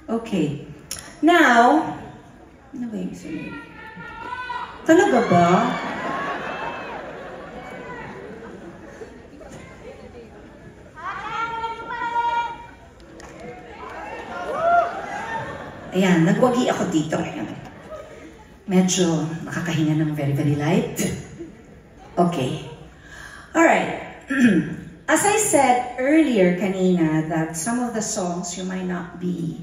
Okay. Now, ano ba yung sunod? Talaga ba? Ayan, nagwagi ako dito. Medyo nakakahinga ng very, very light. Okay. Alright. As I said earlier kanina that some of the songs you might not be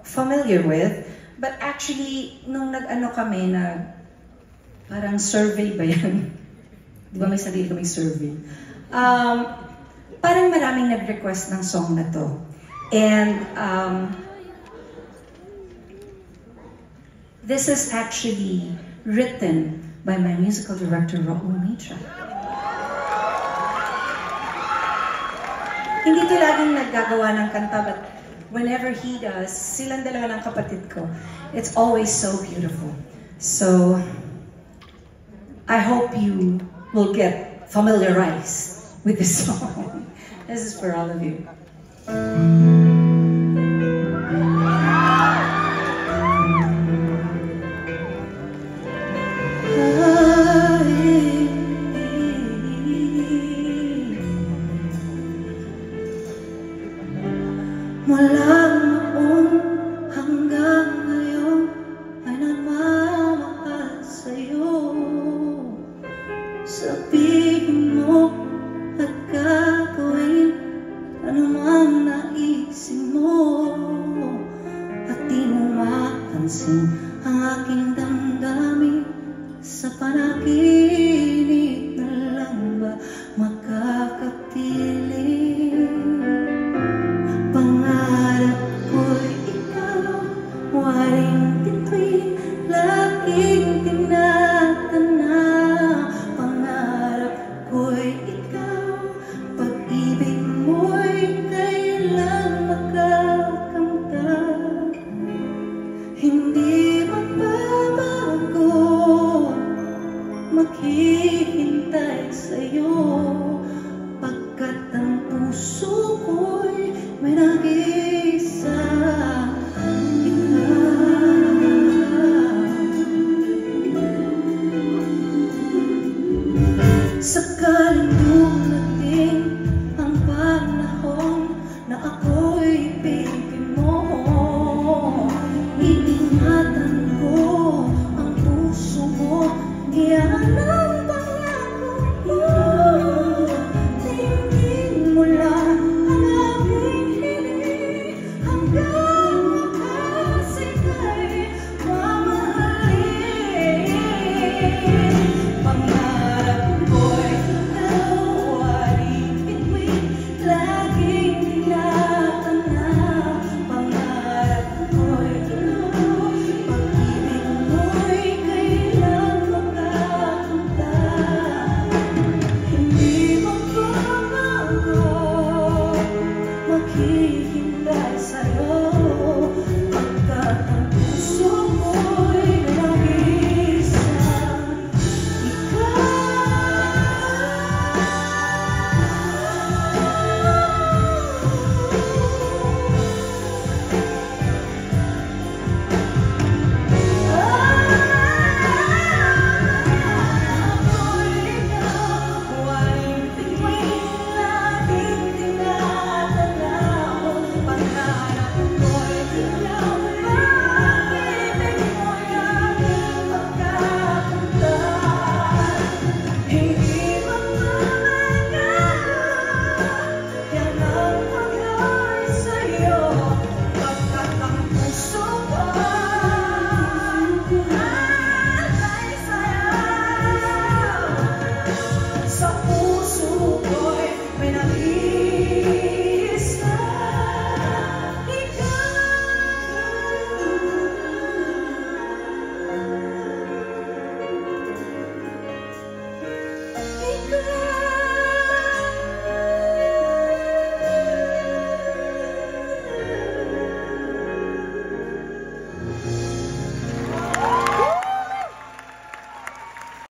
familiar with, but actually, nung nag-ano kami, parang survey ba yan? Di ba may sarili kaming survey? Parang maraming nag-request ng song na to. And this is actually written by my musical director, Raul Mitra. Hindi to laging naggagawa ng kanta, but whenever he does, silang dalawa ng kapatid ko, it's always so beautiful. So, I hope you will get familiarized with this song. This is for all of you. Mula noon hanggang ngayon ay nagmamahal sa'yo. Sabihin mo at gagawin anumang naisin mo, at di mo mapansin ang aking damdamin sa panakit.